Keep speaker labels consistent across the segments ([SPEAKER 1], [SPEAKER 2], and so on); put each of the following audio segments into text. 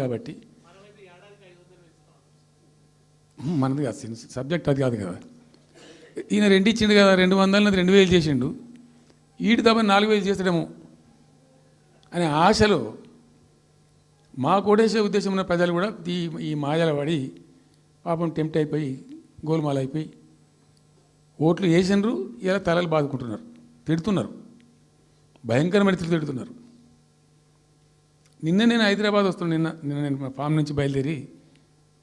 [SPEAKER 1] కాబట్టి మనది కాదు సబ్జెక్ట్ అది కాదు కదా. ఈయన 2 ఇచ్చిండు కదా, 200 2000 చేసిండు, ఈడు తప్ప 4000 చేస్తాడేమో అనే ఆశలో మా కోటేసే ఉద్దేశం ఉన్న ప్రజలు కూడా ఈ మాయల పడి పాపం టెంప్ట్ అయిపోయి గోల్మాల్ అయిపోయి ఓట్లు వేసినారు. ఇలా తలలు బాదుకుంటున్నారు, తిడుతున్నారు, భయంకరమైన తిడుతున్నారు. నిన్న నేను హైదరాబాద్ వస్తున్నాను. నిన్న నేను మా ఫామ్ నుంచి బయలుదేరి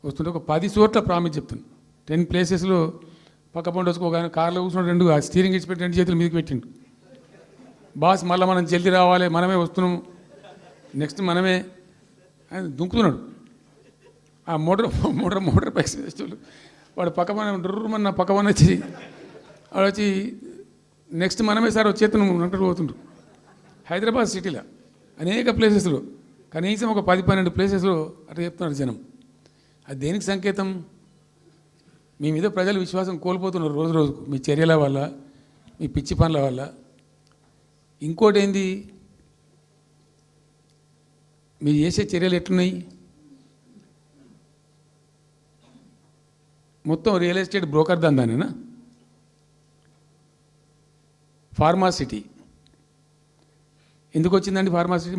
[SPEAKER 1] వస్తుంటే ఒక 10 చోట్ల ప్రామిస్ చెప్తున్నాను. 10 ప్లేసెస్లో పక్క పండు వచ్చుకోగానే కార్లో కూర్చున్నాడు, 2 స్టీరింగ్ ఇచ్చిపెట్టి 2 చేతులు మీదకి పెట్టిండు. బాస్ మళ్ళీ మనం జల్దీ రావాలి, మనమే వస్తున్నాము, నెక్స్ట్ మనమే అని దుంకుతున్నాడు. ఆ మోటార్ పైకి వేసేవాళ్ళు వాడు పక్క మన డుర్రమన్న పక్క మన వచ్చి వాడు వచ్చి నెక్స్ట్ మనమే సార్ వచ్చేస్తున్నాం అంటారు పోతుండ్రు. హైదరాబాద్ సిటీలో అనేక ప్లేసెస్లో కనీసం ఒక 10-12 ప్లేసెస్లో అట్లా చెప్తున్నారు జనం. అది దేనికి సంకేతం? మీ మీద ప్రజలు విశ్వాసం కోల్పోతున్నారు రోజు రోజుకు, మీ చర్యల వల్ల, మీ పిచ్చి పనుల వల్ల. ఇంకోటి ఏంది, మీరు చేసే చర్యలు ఎట్లున్నాయి? మొత్తం రియల్ ఎస్టేట్ బ్రోకర్ దందానేనా? ఫార్మాసిటీ ఎందుకు వచ్చిందండి? ఫార్మాసిటీ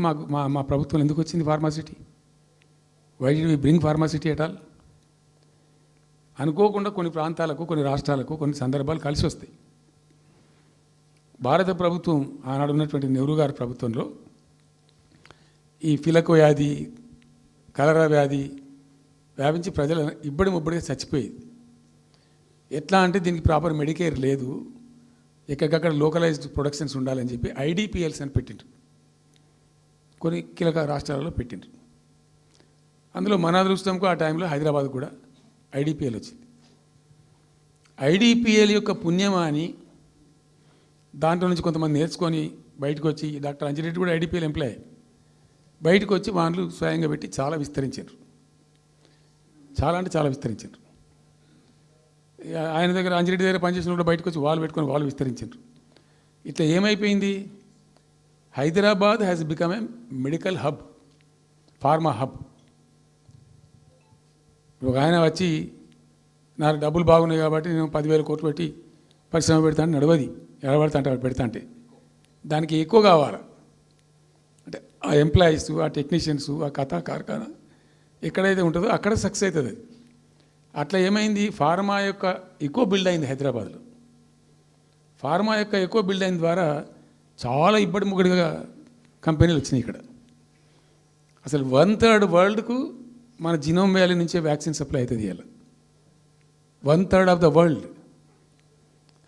[SPEAKER 1] మా ప్రభుత్వం ఎందుకు వచ్చింది pharma city? Why did we bring pharma city at all? అనుకోకుండా కొన్ని ప్రాంతాలకు, కొన్ని రాష్ట్రాలకు కొన్ని సందర్భాలు కలిసి వస్తాయి. భారత ప్రభుత్వం ఆనాడు ఉన్నటువంటి నెహ్రూ గారి ప్రభుత్వంలో ఈ ఫిలకో వ్యాధి, కలరా వ్యాధి వ్యాపించి ప్రజలు ముబ్బడిగా చచ్చిపోయేది. ఎట్లా అంటే దీనికి ప్రాపర్ మెడికేర్ లేదు, ఎక్కడికక్కడ లోకలైజ్డ్ ప్రొడక్షన్స్ ఉండాలని చెప్పి ఐడిపిఎల్స్ అని పెట్టిండ్రు. కొన్ని కీలక రాష్ట్రాలలో పెట్టిండ్రు. అందులో మన అదృష్టంకు ఆ టైంలో హైదరాబాద్ కూడా ఐడిపిఎల్ వచ్చింది. ఐడిపిఎల్ యొక్క పుణ్యమా అని దాంట్లో నుంచి కొంతమంది నేర్చుకొని బయటకు వచ్చి, డాక్టర్ అంజిరెడ్డి కూడా ఐడిపిఎల్ ఎంప్లాయ్, బయటకు వచ్చి వాళ్ళు స్వయంగా పెట్టి చాలా విస్తరించారు. చాలా అంటే చాలా విస్తరించారు. ఆయన దగ్గర అంజిరెడ్డి దగ్గర పనిచేసిన కూడా బయటకు వచ్చి వాళ్ళు పెట్టుకొని వాళ్ళు విస్తరించారు. ఇట్లా ఏమైపోయింది? Hyderabad has become a medical hub, pharma hub. ఒక ఆయన వచ్చి నాకు డబ్బులు బాగున్నాయి కాబట్టి నేను 10,000 కోట్లు పెట్టి పరిశ్రమ పెడతాను, నడవది, ఎడబడతా అంటే పెడతా అంటే దానికి ఎక్కువ కావాలి. అంటే ఆ ఎంప్లాయీస్, ఆ టెక్నీషియన్స్, ఆ కథా కార్ఖానా ఎక్కడైతే ఉంటుందో అక్కడ సక్సెస్ అవుతుంది. అట్లా ఏమైంది? ఫార్మా యొక్క ఎక్కువ బిల్డ్ అయింది హైదరాబాద్లో. ఫార్మా యొక్క ఎక్కువ బిల్డ్ అయిన ద్వారా చాలా ఇబ్బడి ముగ్గడిగా కంపెనీలు వచ్చినాయి ఇక్కడ. అసలు 1/3 వరల్డ్కు మన జినోమ్ వ్యాలీ నుంచే వ్యాక్సిన్ సప్లై అవుతుంది. ఇలా 1/3 of the world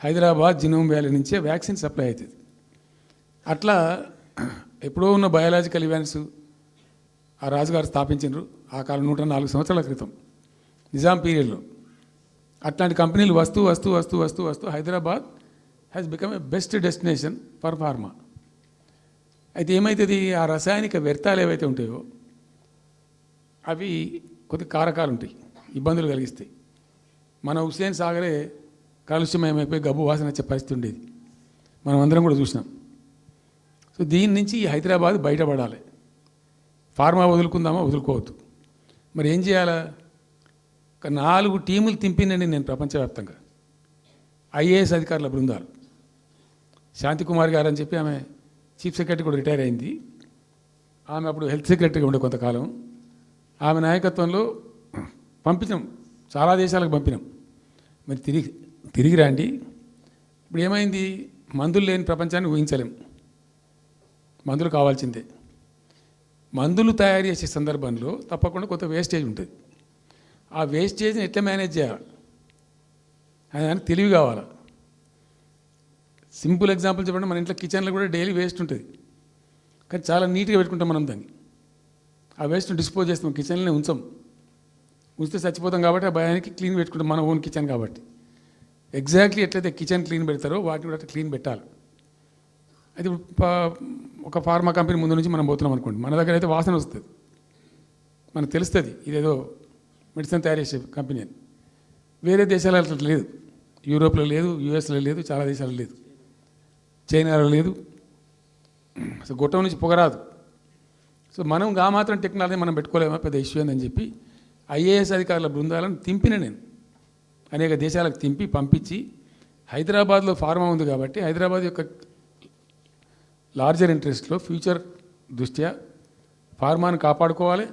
[SPEAKER 1] Hyderabad genome valley నుంచే వ్యాక్సిన్ సప్లై అవుతుంది. అట్లా ఎప్పుడో ఉన్న బయాలజికల్ ఈవెంట్స్ ఆ రాజుగారు స్థాపించారు ఆ కాలం 104 సంవత్సరాల క్రితం నిజాం పీరియడ్లో. అట్లాంటి కంపెనీలు వస్తూ వస్తూ వస్తూ వస్తూ వస్తూ Hyderabad has become a best destination for pharma. అయితే ఏమవుతుంది? ఆ రసాయనిక వ్యర్థాలు ఏవైతే ఉంటాయో అవి కొద్ది కారకాలు ఉంటాయి, ఇబ్బందులు కలిగిస్తాయి. మన హుస్సేన్ సాగరే కాలుష్యమయమైపోయి గబ్బు వాసన వచ్చే పరిస్థితి ఉండేది, మనం అందరం కూడా చూసినాం. సో దీని నుంచి హైదరాబాద్ బయటపడాలి. ఫార్మా వదులుకుందామా? వదులుకోవద్దు. మరి ఏం చేయాలా? ఒక 4 టీములు తింపినండి నేను ప్రపంచవ్యాప్తంగా. ఐఏఎస్ అధికారుల బృందాలు, శాంతికుమార్ గారు అని చెప్పి ఆమె చీఫ్ సెక్రటరీ కూడా రిటైర్ అయింది. ఆమె అప్పుడు హెల్త్ సెక్రటరీగా ఉండే కొంతకాలం. ఆమె నాయకత్వంలో పంపించాం, చాలా దేశాలకు పంపినాం. మరి తిరిగి రండి. ఇప్పుడు ఏమైంది? మందులు లేని ప్రపంచాన్ని ఊహించలేం. మందులు కావాల్సిందే. మందులు తయారు చేసే సందర్భంలో తప్పకుండా కొంత వేస్టేజ్ ఉంటుంది. ఆ వేస్టేజ్ని ఎట్లా మేనేజ్ చేయాలి అని తెలివి కావాలి. సింపుల్ ఎగ్జాంపుల్ చెప్పండి, మన ఇంట్లో కిచెన్లో కూడా డైలీ వేస్ట్ ఉంటుంది, కానీ చాలా నీట్గా పెట్టుకుంటాం మనం దాన్ని. ఆ వేస్ట్ని డిస్పోజ్ చేస్తాం, కిచెన్లోనే ఉంచితే చచ్చిపోతాం కాబట్టి ఆ భయానికి క్లీన్ పెట్టుకుంటాం, మన ఓన్ కిచెన్ కాబట్టి. ఎగ్జాక్ట్లీ ఎట్లయితే కిచెన్ క్లీన్ పెడతారో వాటిని కూడా అట్లా క్లీన్ పెట్టాలి. అయితే ఒక ఫార్మా కంపెనీ ముందు నుంచి మనం పోతున్నాం అనుకోండి, మన దగ్గర అయితే వాసన వస్తుంది, మనకు తెలుస్తుంది ఇదేదో మెడిసిన్ తయారు చేసే కంపెనీ అని. వేరే దేశాలలో అట్లా లేదు, యూరోప్లో లేదు, యూఎస్లో లేదు, చాలా దేశాల్లో లేదు, చైనాలో లేదు. అసలు గొట్టం నుంచి పొగరాదు. సో మనం గా మాత్రం టెక్నాలజీ మనం పెట్టుకోలేమా, పెద్ద ఇష్యూ అని చెప్పి ఐఏఎస్ అధికారుల బృందాలను తింపిన నేను అనేక దేశాలకు తింపి పంపించి హైదరాబాద్లో ఫార్మా ఉంది కాబట్టి హైదరాబాద్ యొక్క లార్జర్ ఇంట్రెస్ట్లో ఫ్యూచర్ దృష్ట్యా ఫార్మాను కాపాడుకోవాలి,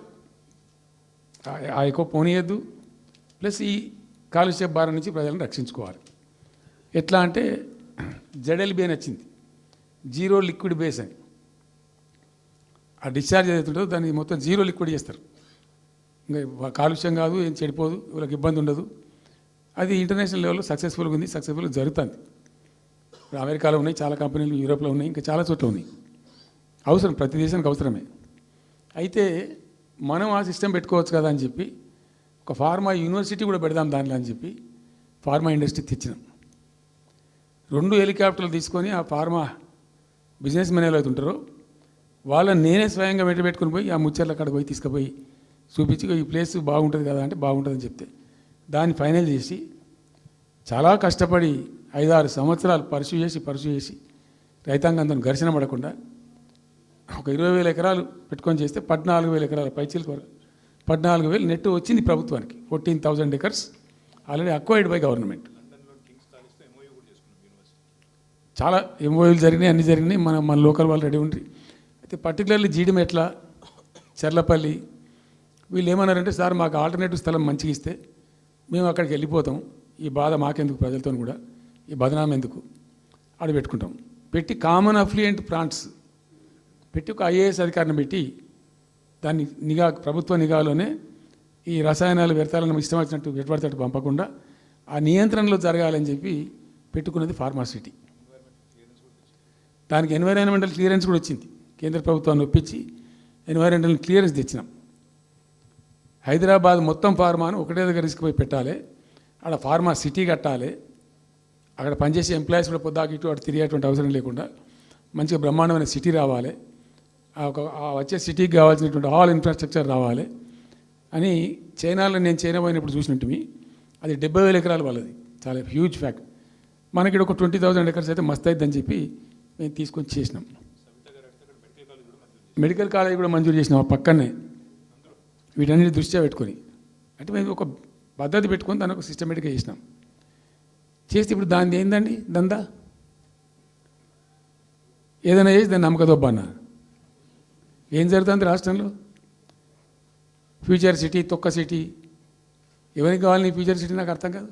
[SPEAKER 1] ఆ ఎక్కువ పోనీయద్దు, ప్లస్ ఈ కాలుష్య భారం నుంచి ప్రజలను రక్షించుకోవాలి. ఎట్లా అంటే జెడ్ఎల్బీ అని వచ్చింది, జీరో లిక్విడ్ బేస్ అని. ఆ డిశ్చార్జ్ ఏదైతే ఉంటుందో దాన్ని మొత్తం జీరో లిక్విడ్ చేస్తారు. ఇంకా కాలుష్యం కాదు, ఏం చెడిపోదు, వీళ్ళకి ఇబ్బంది ఉండదు. అది ఇంటర్నేషనల్ లెవెల్లో సక్సెస్ఫుల్గా ఉంది, సక్సెస్ఫుల్గా జరుగుతుంది. ఇప్పుడు అమెరికాలో ఉన్నాయి చాలా కంపెనీలు, యూరోప్లో ఉన్నాయి, ఇంకా చాలా చోట్ల ఉన్నాయి. అవసరం, ప్రతి దేశానికి అవసరమే. అయితే మనం ఆ సిస్టమ్ పెట్టుకోవచ్చు కదా అని చెప్పి ఒక ఫార్మా యూనివర్సిటీ కూడా పెడదాం దాంట్లో అని చెప్పి ఫార్మా ఇండస్ట్రీ తెచ్చినాం. 2 హెలికాప్టర్లు తీసుకొని ఆ ఫార్మా బిజినెస్ మెన్ అయితే ఉంటారో వాళ్ళని నేనే స్వయంగా పెట్టుకుని పోయి ఆ ముచ్చర్ల అక్కడ పోయి తీసుకుపోయి చూపించి ఈ ప్లేస్ బాగుంటుంది కదా అంటే బాగుంటుందని చెప్తే దాన్ని ఫైనల్ చేసి చాలా కష్టపడి 5-6 సంవత్సరాలు పర్సూ చేసి రైతాంగంతో ఘర్షణ పడకుండా ఒక 20,000 ఎకరాలు పెట్టుకొని చేస్తే 14,000 ఎకరాల పైచీలకు 14,000 నెట్ వచ్చింది ప్రభుత్వానికి. 14,000 acres already acquired by government. చాలా ఎంఓయూలు జరిగినాయి, అన్నీ జరిగినాయి. మన లోకల్ వాళ్ళు రెడీ ఉండి. అయితే పర్టికులర్లీ జీడిమెట్ల, చెర్లపల్లి వీళ్ళు ఏమన్నారంటే, సార్ మాకు ఆల్టర్నేటివ్ స్థలం మంచిగా ఇస్తే మేము అక్కడికి వెళ్ళిపోతాం, ఈ బాధ మాకెందుకు, ప్రజలతో కూడా ఈ బదనాం ఎందుకు, ఆడ పెట్టుకుంటాం. పెట్టి కామన్ అఫ్లియంట్ ప్లాంట్స్ పెట్టి ఒక ఐఏఎస్ అధికారిని పెట్టి దాన్ని ప్రభుత్వ నిఘాలోనే ఈ రసాయనాలు వ్యర్థాలను ఇష్టం వచ్చినట్టు ఎటుపడితే పంపకుండా ఆ నియంత్రణలో జరగాలని చెప్పి పెట్టుకున్నది ఫార్మాసిటీ. దానికి ఎన్వైరాన్మెంటల్ క్లియరెన్స్ కూడా వచ్చింది. కేంద్ర ప్రభుత్వాన్ని ఒప్పించి ఎన్వైరాన్మెంటల్ క్లియరెన్స్ తెచ్చినాం. హైదరాబాద్ మొత్తం ఫార్మాను ఒకటే దగ్గర తీసుకుపోయి పెట్టాలి, అక్కడ ఫార్మా సిటీ కట్టాలి, అక్కడ పనిచేసే ఎంప్లాయీస్ కూడా పొద్దాకి ఇటు అటు తిరిగేటువంటి అవసరం లేకుండా మంచిగా బ్రహ్మాండమైన సిటీ రావాలి, వచ్చే సిటీకి కావాల్సినటువంటి ఆల్ ఇన్ఫ్రాస్ట్రక్చర్ రావాలి అని చైనాలో నేను చైనా పోయినప్పుడు చూసినట్టు అది 70,000 ఎకరాలు వాళ్ళది, చాలా హ్యూజ్ ఫ్యాక్ట్. మనకి ఒక 20,000 ఎకర్స్ అయితే మస్తు అవుతుందని చెప్పి మేము తీసుకొని చేసినాం. మెడికల్ కాలేజ్ కూడా మంజూరు చేసినాం ఆ పక్కనే, వీటన్నిటి దృష్ట్యా పెట్టుకొని. అంటే మేము ఒక పద్ధతి పెట్టుకొని దాన్ని ఒక సిస్టమేటిక్గా చేసినాం. చేస్తే ఇప్పుడు దాన్ని ఏందండి దందా, ఏదైనా చేసి దాన్ని నమ్మకదొబ్బ అన్న. ఏం జరుగుతుంది రాష్ట్రంలో? ఫ్యూచర్ సిటీ, తొక్క సిటీ, ఎవరికి కావాలి నీ ఫ్యూచర్ సిటీ నాకు అర్థం కాదు.